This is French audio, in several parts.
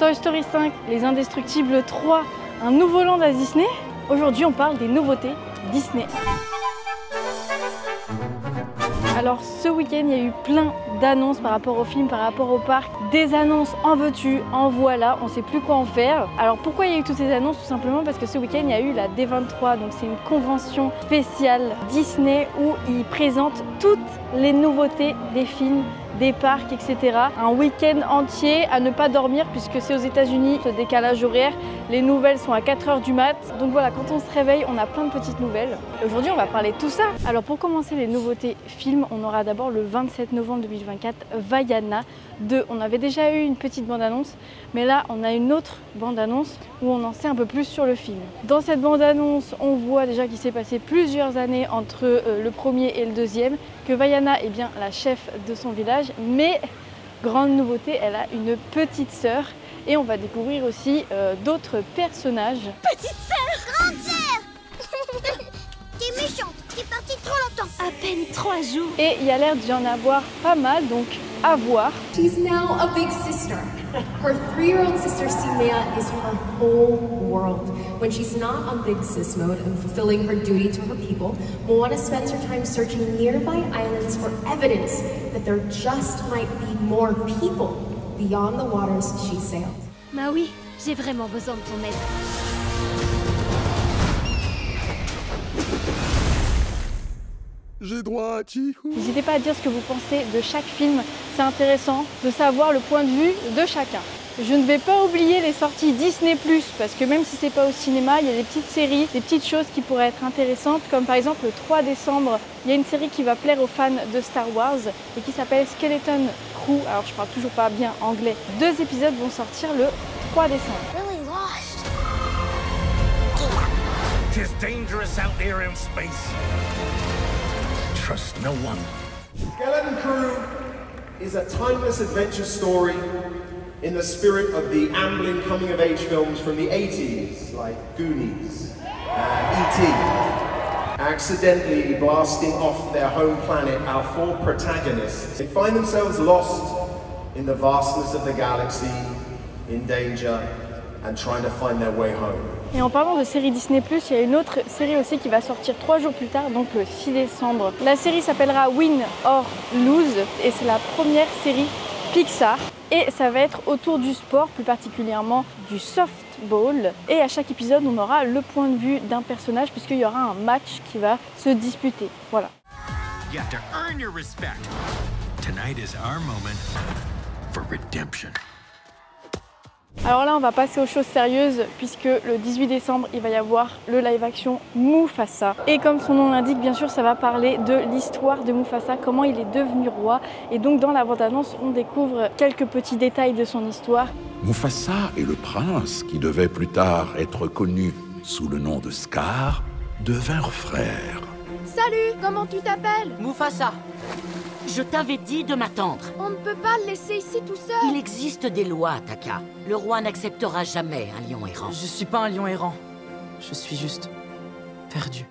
Toy Story 5, Les Indestructibles 3, un nouveau land à Disney. Aujourd'hui, on parle des nouveautés Disney. Alors ce week-end, il y a eu plein d'annonces par rapport au film, par rapport au parc. Des annonces en veux-tu, en voilà, on ne sait plus quoi en faire. Alors pourquoi il y a eu toutes ces annonces? Tout simplement parce que ce week-end, il y a eu la D23, donc c'est une convention spéciale Disney où ils présentent toutes les nouveautés des films, des parcs, etc. Un week-end entier à ne pas dormir puisque c'est aux États-Unis, ce décalage horaire. Les nouvelles sont à 4 h du mat. Donc voilà, quand on se réveille, on a plein de petites nouvelles. Aujourd'hui, on va parler de tout ça. Alors pour commencer les nouveautés films, on aura d'abord le 27 novembre 2024, Vaiana 2. On avait déjà eu une petite bande-annonce, mais là, on a une autre bande-annonce où on en sait un peu plus sur le film. Dans cette bande-annonce, on voit déjà qu'il s'est passé plusieurs années entre le premier et le deuxième, que Vaiana est bien la chef de son village, mais grande nouveauté, elle a une petite sœur et on va découvrir aussi d'autres personnages. Petite sœur, grande sœur. T'es méchante, t'es partie trop longtemps. À peine 3 jours. Et il y a l'air d'y en avoir pas mal, donc à voir. She's now a big sister. Her 3-year-old sister Simea is her whole world. When she's not on big sis mode and fulfilling her duty to her people, Moana spends her time searching nearby islands for evidence that there just might be more people beyond the waters she sailed. Maui, j'ai vraiment besoin de ton aide. J'ai droit à Chihou. N'hésitez pas à dire ce que vous pensez de chaque film, c'est intéressant de savoir le point de vue de chacun. Je ne vais pas oublier les sorties Disney+, parce que même si c'est pas au cinéma, il y a des petites séries, des petites choses qui pourraient être intéressantes, comme par exemple le 3 décembre, il y a une série qui va plaire aux fans de Star Wars et qui s'appelle Skeleton Crew. Alors je parle toujours pas bien anglais. 2 épisodes vont sortir le 3 décembre. Really lost. 'Tis dangerous out there in space. Trust no one. Skeleton Crew is a timeless adventure story in the spirit of the ambling coming-of-age films from the 80s, like Goonies and E.T. Accidentally blasting off their home planet, our 4 protagonists, they find themselves lost in the vastness of the galaxy, in danger, and trying to find their way home. Et en parlant de série Disney+, il y a une autre série aussi qui va sortir 3 jours plus tard, donc le 6 décembre. La série s'appellera Win or Lose et c'est la première série Pixar. Et ça va être autour du sport, plus particulièrement du softball. Et à chaque épisode, on aura le point de vue d'un personnage puisqu'il y aura un match qui va se disputer. Voilà. You have to earn your respect. Tonight is our moment for redemption. Alors là, on va passer aux choses sérieuses puisque le 18 décembre, il va y avoir le live-action Mufasa. Et comme son nom l'indique, bien sûr, ça va parler de l'histoire de Mufasa, comment il est devenu roi. Et donc dans la bande-annonce, on découvre quelques petits détails de son histoire. Mufasa est le prince qui devait plus tard être connu sous le nom de Scar, devinrent frères. Salut, comment tu t'appelles? Mufasa, je t'avais dit de m'attendre. On ne peut pas le laisser ici tout seul. Il existe des lois, Taka. Le roi n'acceptera jamais un lion errant. Je suis pas un lion errant. Je suis juste perdu.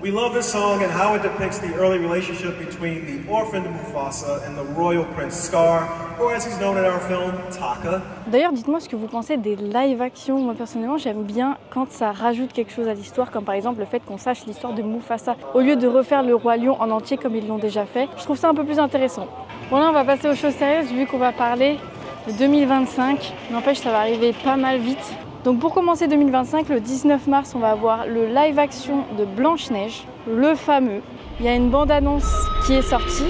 We love this song and how it depicts the early relationship between the orphaned Mufasa and the royal prince Scar, or as he's known in our film, Taka. D'ailleurs, dites-moi ce que vous pensez des live-action. Moi, personnellement, j'aime bien quand ça rajoute quelque chose à l'histoire, comme par exemple le fait qu'on sache l'histoire de Mufasa. Au lieu de refaire le Roi Lion en entier comme ils l'ont déjà fait, je trouve ça un peu plus intéressant. Bon, là, on va passer aux choses sérieuses, vu qu'on va parler de 2025. N'empêche, ça va arriver pas mal vite. Donc pour commencer 2025, le 19 mars, on va avoir le live-action de Blanche-Neige, le fameux. Il y a une bande-annonce qui est sortie.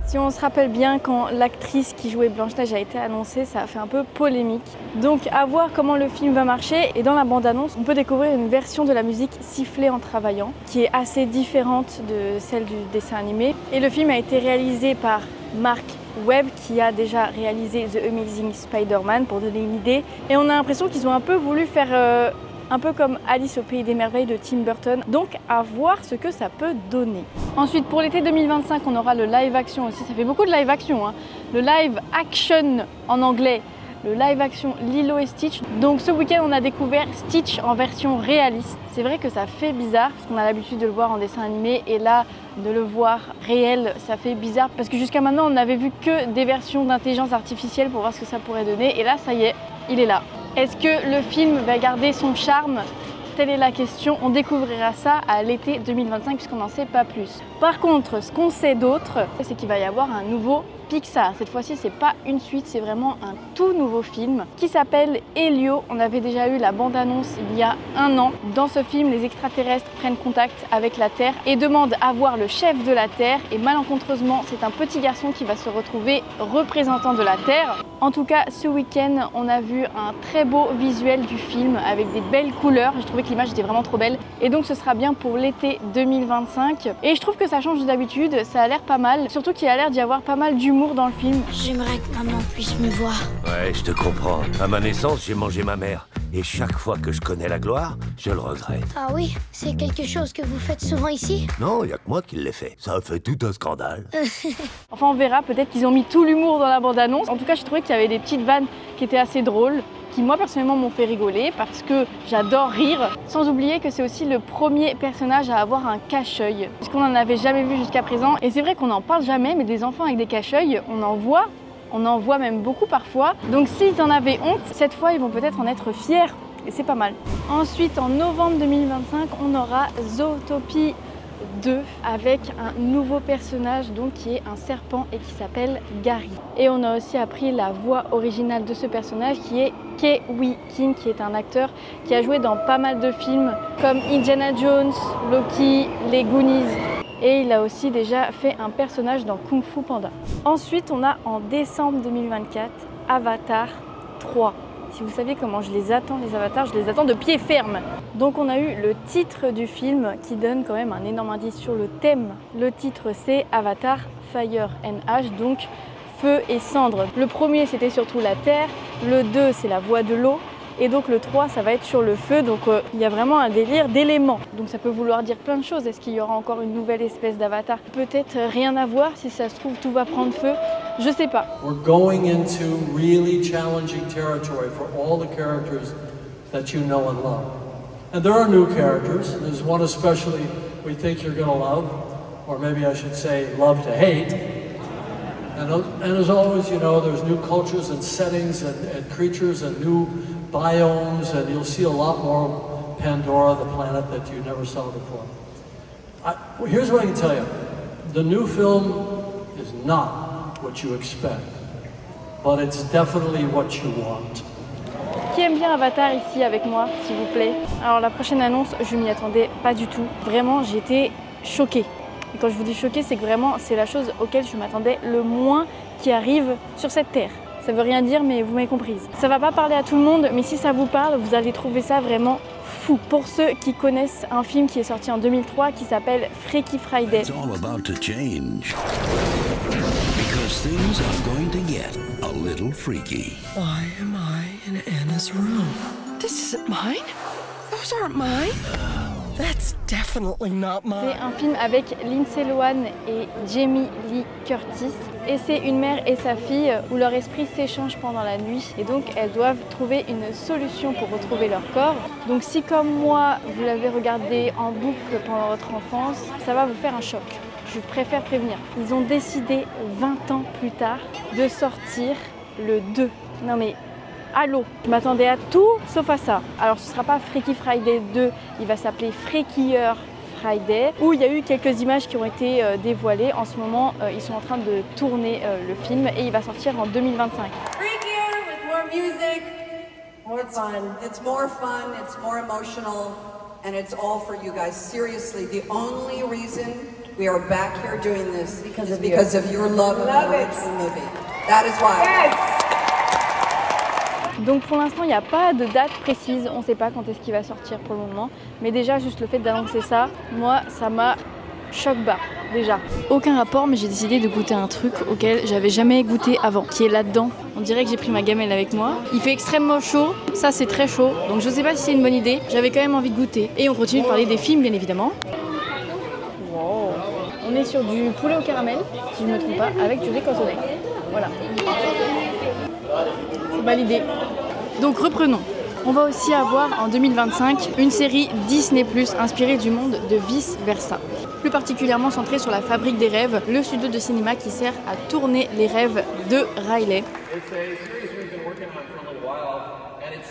Si on se rappelle bien, quand l'actrice qui jouait Blanche-Neige a été annoncée, ça a fait un peu polémique. Donc à voir comment le film va marcher. Et dans la bande-annonce, on peut découvrir une version de la musique sifflée en travaillant, qui est assez différente de celle du dessin animé. Et le film a été réalisé par Mark Webb, qui a déjà réalisé The Amazing Spider-Man, pour donner une idée. Et on a l'impression qu'ils ont un peu voulu faire un peu comme Alice au Pays des Merveilles de Tim Burton. Donc à voir ce que ça peut donner. Ensuite, pour l'été 2025, on aura le live action aussi. Ça fait beaucoup de live action, hein, le live action en anglais, le live action Lilo et Stitch. Donc ce week-end on a découvert Stitch en version réaliste. C'est vrai que ça fait bizarre parce qu'on a l'habitude de le voir en dessin animé et là de le voir réel ça fait bizarre parce que jusqu'à maintenant on n'avait vu que des versions d'intelligence artificielle pour voir ce que ça pourrait donner et là ça y est, il est là. Est-ce que le film va garder son charme? Telle est la question, on découvrira ça à l'été 2025 puisqu'on n'en sait pas plus. Par contre, ce qu'on sait d'autre, c'est qu'il va y avoir un nouveau Pixar. Cette fois-ci, c'est pas une suite, c'est vraiment un tout nouveau film qui s'appelle Elio. On avait déjà eu la bande-annonce il y a 1 an. Dans ce film, les extraterrestres prennent contact avec la Terre et demandent à voir le chef de la Terre. Et malencontreusement, c'est un petit garçon qui va se retrouver représentant de la Terre. En tout cas, ce week-end, on a vu un très beau visuel du film avec des belles couleurs. J'ai trouvé que l'image était vraiment trop belle. Et donc, ce sera bien pour l'été 2025. Et je trouve que ça change d'habitude, ça a l'air pas mal. Surtout qu'il y a l'air d'y avoir pas mal d'humour dans le film. J'aimerais que maman puisse me voir. Ouais, je te comprends. À ma naissance, j'ai mangé ma mère. Et chaque fois que je connais la gloire, je le regrette. Ah oui, c'est quelque chose que vous faites souvent ici? Non, il n'y a que moi qui l'ai fait. Ça a fait tout un scandale. Enfin, on verra. Peut-être qu'ils ont mis tout l'humour dans la bande-annonce. En tout cas, j'ai trouvé qu'il y avait des petites vannes qui étaient assez drôles, qui moi personnellement m'ont fait rigoler parce que j'adore rire. Sans oublier que c'est aussi le premier personnage à avoir un cache-œil, puisqu'on n'en avait jamais vu jusqu'à présent. Et c'est vrai qu'on n'en parle jamais, mais des enfants avec des cache-œil, on en voit même beaucoup parfois. Donc s'ils en avaient honte, cette fois ils vont peut-être en être fiers. Et c'est pas mal. Ensuite, en novembre 2025, on aura Zootopie 2 avec un nouveau personnage donc qui est un serpent et qui s'appelle Gary. Et on a aussi appris la voix originale de ce personnage qui est Ke-Huy King, qui est un acteur qui a joué dans pas mal de films comme Indiana Jones, Loki, les Goonies. Et il a aussi déjà fait un personnage dans Kung Fu Panda. Ensuite, on a en décembre 2024 Avatar 3. Si vous saviez comment je les attends, les avatars, je les attends de pied ferme. Donc on a eu le titre du film qui donne quand même un énorme indice sur le thème. Le titre c'est Avatar Fire and Ash, donc feu et cendre. Le premier c'était surtout la terre, le 2 c'est la voie de l'eau et donc le 3 ça va être sur le feu. Donc il y a vraiment un délire d'éléments. Donc ça peut vouloir dire plein de choses. Est-ce qu'il y aura encore une nouvelle espèce d'avatar? Peut-être rien à voir, si ça se trouve tout va prendre feu. Je sais pas. We're going into really challenging territory for all the characters that you know and love. And there are new characters. There's one especially we think you're going to love, or maybe I should say love to hate. And as always, you know, there's new cultures and settings and creatures and new biomes, and you'll see a lot more Pandora, the planet that you never saw before. Here's what I can tell you. The new film is not what you expect, but it's definitely what you want. Qui aime bien Avatar ici avec moi, s'il vous plaît? Alors la prochaine annonce, je m'y attendais pas du tout. Vraiment, j'étais choquée. Et quand je vous dis choquée, c'est que vraiment, c'est la chose auquel je m'attendais le moins qui arrive sur cette terre. Ça veut rien dire, mais vous m'avez comprise. Ça va pas parler à tout le monde, mais si ça vous parle, vous allez trouver ça vraiment fou. Pour ceux qui connaissent un film qui est sorti en 2003 qui s'appelle Freaky Friday. It's all about to change. Because things are going to get a little freaky. Why am I in Anna's room? This isn't mine. Those aren't mine. That's definitely not mine. C'est un film avec Lindsay Lohan et Jamie Lee Curtis. Et c'est une mère et sa fille où leur esprit s'échange pendant la nuit. Et donc elles doivent trouver une solution pour retrouver leur corps. Donc si comme moi, vous l'avez regardé en boucle pendant votre enfance, ça va vous faire un choc. Je préfère prévenir. Ils ont décidé 20 ans plus tard de sortir le 2. Non mais allô, je m'attendais à tout sauf à ça. Alors ce ne sera pas Freaky Friday 2, il va s'appeler Freakier Friday, où il y a eu quelques images qui ont été dévoilées. En ce moment, ils sont en train de tourner le film et il va sortir en 2025. Freakier with more music, more fun. It's more fun, it's more emotional, and it's all for you guys. Seriously, the only reason we are back here doing this is because of your love of the original movie. That is why. Yes. Donc pour l'instant, il n'y a pas de date précise, on ne sait pas quand est-ce qu'il va sortir pour le moment. Mais déjà, juste le fait d'annoncer ça, moi, ça m'a choc bas, déjà. Aucun rapport, mais j'ai décidé de goûter un truc auquel j'avais jamais goûté avant, qui est là-dedans. On dirait que j'ai pris ma gamelle avec moi. Il fait extrêmement chaud, ça c'est très chaud, donc je ne sais pas si c'est une bonne idée. J'avais quand même envie de goûter. Et on continue de parler des films, bien évidemment. Wow. On est sur du poulet au caramel, si je ne me trompe pas, avec du riz cantonais. Voilà. C'est validé. Donc reprenons. On va aussi avoir en 2025 une série Disney+ inspirée du monde de Vice Versa. Plus particulièrement centrée sur la fabrique des rêves, le studio de cinéma qui sert à tourner les rêves de Riley.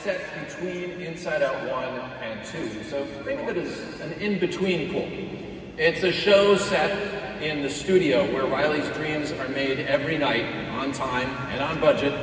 Set between Inside Out 1 and 2. So think of it as an in-between pool. It's a show set in the studio where Riley's dreams are made every night on time and on budget.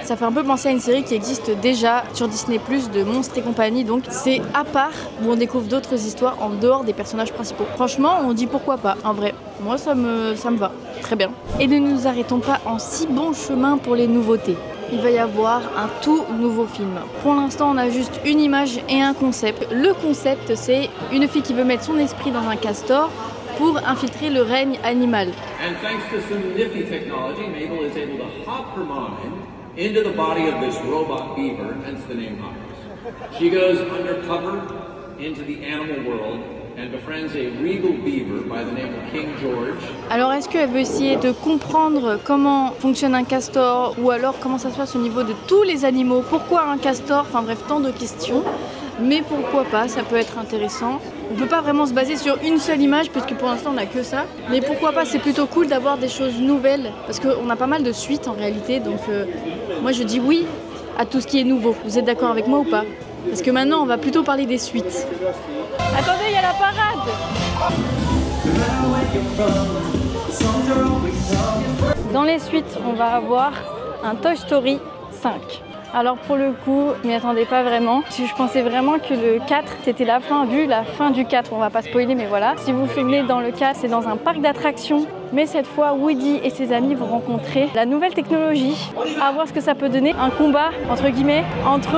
Ça fait un peu penser à une série qui existe déjà sur Disney+, de Monstres et compagnie, donc c'est à part où on découvre d'autres histoires en dehors des personnages principaux. Franchement, on dit pourquoi pas, en vrai. Moi, ça me va, très bien. Et ne nous arrêtons pas en si bon chemin pour les nouveautés. Il va y avoir un tout nouveau film. Pour l'instant, on a juste une image et un concept. Le concept, c'est une fille qui veut mettre son esprit dans un castor pour infiltrer le règne animal. And thanks to some nifty technology, Mabel is able to hop her mind into the body of this robot beaver, hence the name Hoppers. She goes undercover into the animal world and befriends a regal beaver by the name of King George. Alors est-ce qu'elle veut essayer de comprendre comment fonctionne un castor ou alors comment ça se passe au niveau de tous les animaux? Pourquoi un castor? Enfin bref, tant de questions. Mais pourquoi pas, ça peut être intéressant. On ne peut pas vraiment se baser sur une seule image puisque pour l'instant on n'a que ça. Mais pourquoi pas, c'est plutôt cool d'avoir des choses nouvelles parce qu'on a pas mal de suites en réalité. Donc moi je dis oui à tout ce qui est nouveau. Vous êtes d'accord avec moi ou pas? Parce que maintenant on va plutôt parler des suites. Attendez, il y a la parade! Dans les suites, on va avoir un Toy Story 5. Alors pour le coup, je m'y attendais pas vraiment. Je pensais vraiment que le 4 c'était la fin, vu la fin du 4, on va pas spoiler mais voilà. Si vous vous souvenez, dans le 4, c'est dans un parc d'attractions. Mais cette fois, Woody et ses amis vont rencontrer la nouvelle technologie. À voir ce que ça peut donner. Un combat, entre guillemets, entre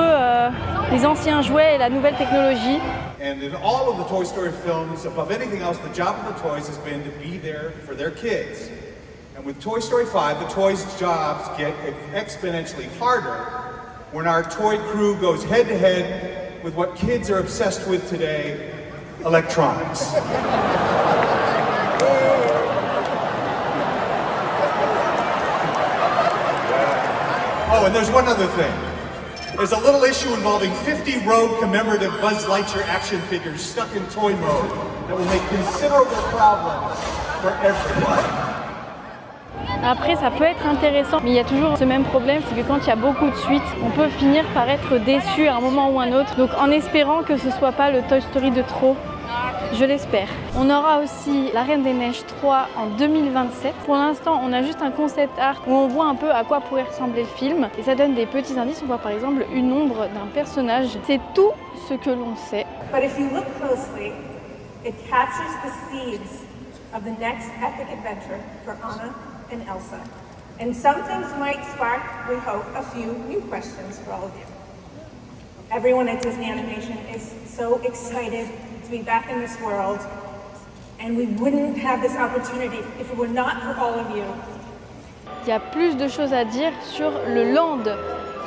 les anciens jouets et la nouvelle technologie. And in all of the Toy Story films, above anything else, the job of the toys has been to be there for their kids. And with Toy Story 5, the toys' jobs get exponentially harder when our toy crew goes head-to-head with what kids are obsessed with today, electronics. Oh, and there's one other thing. There's a little issue involving 50 rogue commemorative Buzz Lightyear action figures stuck in toy mode that will make considerable problems for everyone. Après, ça peut être intéressant, mais il y a toujours ce même problème, c'est que quand il y a beaucoup de suites, on peut finir par être déçu à un moment ou un autre. Donc en espérant que ce soit pas le Toy Story de trop, je l'espère. On aura aussi La Reine des Neiges 3 en 2027. Pour l'instant, on a juste un concept art où on voit un peu à quoi pourrait ressembler le film. Et ça donne des petits indices. On voit par exemple une ombre d'un personnage. C'est tout ce que l'on sait. But if you look closely, it captures the seeds of the next epic adventure for Anna and Elsa. And some things might spark, we hope, a few new questions for all of you. Everyone at Disney Animation is so excited to be back in this world, and we wouldn't have this opportunity if it were not for all of you. Il y a plus de choses à dire sur le land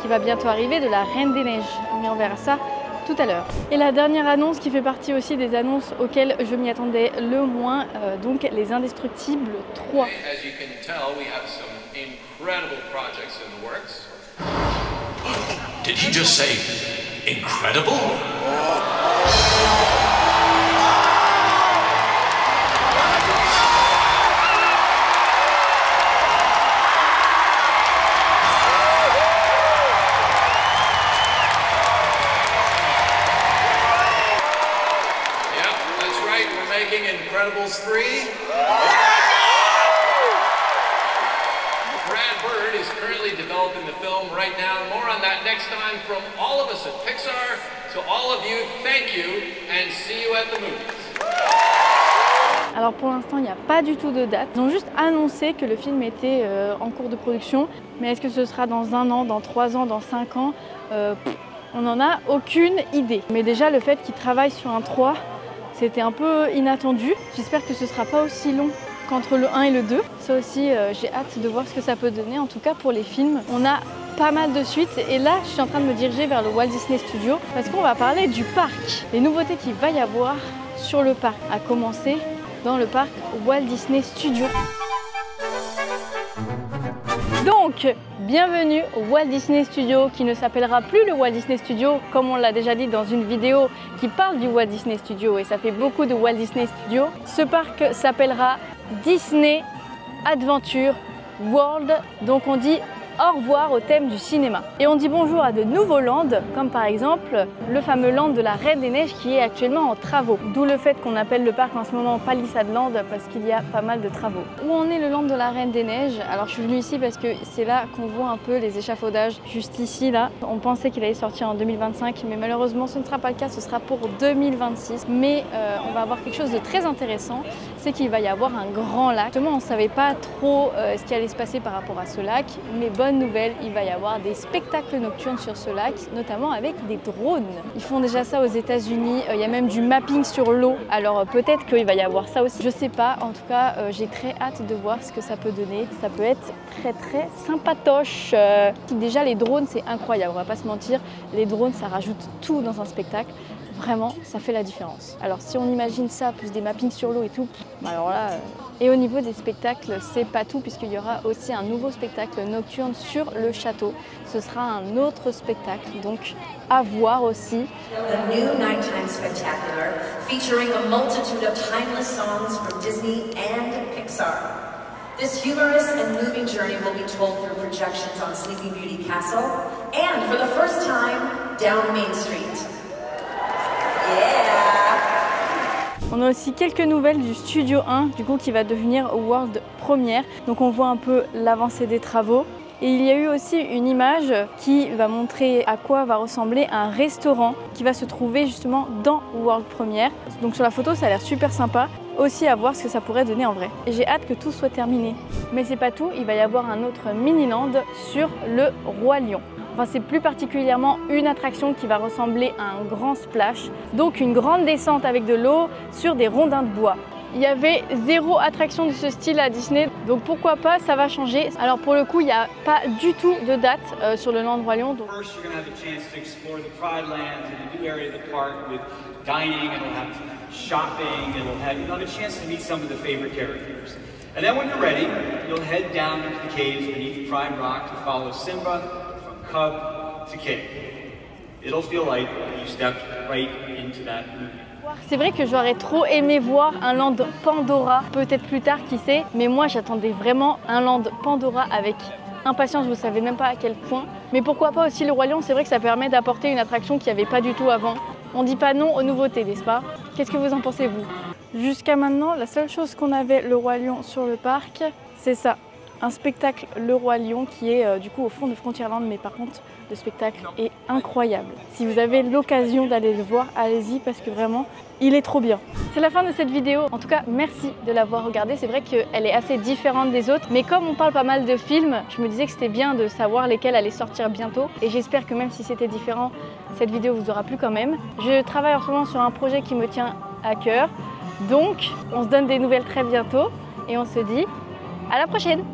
qui va bientôt arriver de la Reine des Neiges, mais on verra ça tout à l'heure. Et la dernière annonce qui fait partie aussi des annonces auxquelles je m'y attendais le moins, donc Les Indestructibles 3. As you can tell, we have some incredible projects in the works. Did he just say incredible? Incredibles 3. Brad Bird is currently developing the film right now. More on that next time from all of us at Pixar. To all of you, thank you and see you at the movies. Alors pour l'instant, il n'y a pas du tout de date. Ils ont juste annoncé que le film était en cours de production. Mais est-ce que ce sera dans 1 an, dans 3 ans, dans 5 ans on n'en a aucune idée. Mais déjà, le fait qu'ils travaillent sur un 3, c'était un peu inattendu. J'espère que ce ne sera pas aussi long qu'entre le 1 et le 2. Ça aussi, j'ai hâte de voir ce que ça peut donner. En tout cas, pour les films, on a pas mal de suites. Et là, je suis en train de me diriger vers le Walt Disney Studio parce qu'on va parler du parc. Les nouveautés qu'il va y avoir sur le parc, à commencer dans le parc Walt Disney Studio. Donc, bienvenue au Walt Disney Studio qui ne s'appellera plus le Walt Disney Studio comme on l'a déjà dit dans une vidéo qui parle du Walt Disney Studio et ça fait beaucoup de Walt Disney Studio. Ce parc s'appellera Disney Adventure World, donc on dit au revoir au thème du cinéma. Et on dit bonjour à de nouveaux lands, comme par exemple le fameux land de la Reine des Neiges qui est actuellement en travaux. D'où le fait qu'on appelle le parc en ce moment Palissadeland parce qu'il y a pas mal de travaux. Où en est le land de la Reine des Neiges? Alors je suis venue ici parce que c'est là qu'on voit un peu les échafaudages, juste ici là. On pensait qu'il allait sortir en 2025 mais malheureusement ce ne sera pas le cas, ce sera pour 2026. Mais on va avoir quelque chose de très intéressant, c'est qu'il va y avoir un grand lac. Justement on ne savait pas trop ce qui allait se passer par rapport à ce lac, mais bonne nouvelle, il va y avoir des spectacles nocturnes sur ce lac, notamment avec des drones. Ils font déjà ça aux États-Unis, il y a même du mapping sur l'eau, alors peut-être qu'il va y avoir ça aussi, je sais pas, en tout cas j'ai très hâte de voir ce que ça peut donner, ça peut être très sympatoche. Déjà les drones c'est incroyable, on va pas se mentir, les drones ça rajoute tout dans un spectacle. Vraiment, ça fait la différence. Alors si on imagine ça, plus des mappings sur l'eau et tout, alors là... Et au niveau des spectacles, c'est pas tout puisqu'il y aura aussi un nouveau spectacle nocturne sur le château. Ce sera un autre spectacle, donc à voir aussi. The new nighttime spectacular featuring a multitude of timeless songs from Disney and Pixar. This humorous and moving journey will be told through projections on Sleeping Beauty Castle and for the first time down Main Street. On a aussi quelques nouvelles du Studio 1, du coup qui va devenir World Première. Donc on voit un peu l'avancée des travaux. Et il y a eu aussi une image qui va montrer à quoi va ressembler un restaurant qui va se trouver justement dans World Première. Donc sur la photo ça a l'air super sympa. Aussi à voir ce que ça pourrait donner en vrai. Et j'ai hâte que tout soit terminé. Mais c'est pas tout, il va y avoir un autre mini-land sur le Roi Lion. Enfin, c'est plus particulièrement une attraction qui va ressembler à un grand splash, donc une grande descente avec de l'eau sur des rondins de bois. Il y avait 0 attraction de ce style à Disney, donc pourquoi pas, ça va changer. Alors pour le coup, il n'y a pas du tout de date sur le Land Roi Lion. And then when you're ready, you'll head down into the caves beneath Pride Rock to follow Simba from cub to king. It'll feel like you stepped right into that movie. C'est vrai que j'aurais trop aimé voir un land Pandora, peut-être plus tard, qui sait, mais moi j'attendais vraiment un land Pandora avec impatience, vous savez même pas à quel point. Mais pourquoi pas aussi le Roi Lion, c'est vrai que ça permet d'apporter une attraction qu'il n'y avait pas du tout avant. On dit pas non aux nouveautés, n'est-ce pas? Qu'est-ce que vous en pensez vous? Jusqu'à maintenant, la seule chose qu'on avait le Roi Lion sur le parc, c'est ça. Un spectacle Le Roi Lion qui est du coup au fond de Frontierland, mais par contre le spectacle est incroyable. Si vous avez l'occasion d'aller le voir, allez-y parce que vraiment il est trop bien. C'est la fin de cette vidéo, en tout cas merci de l'avoir regardée. C'est vrai qu'elle est assez différente des autres, mais comme on parle pas mal de films, je me disais que c'était bien de savoir lesquels allaient sortir bientôt et j'espère que même si c'était différent, cette vidéo vous aura plu quand même. Je travaille en ce moment sur un projet qui me tient à cœur, donc on se donne des nouvelles très bientôt et on se dit à la prochaine.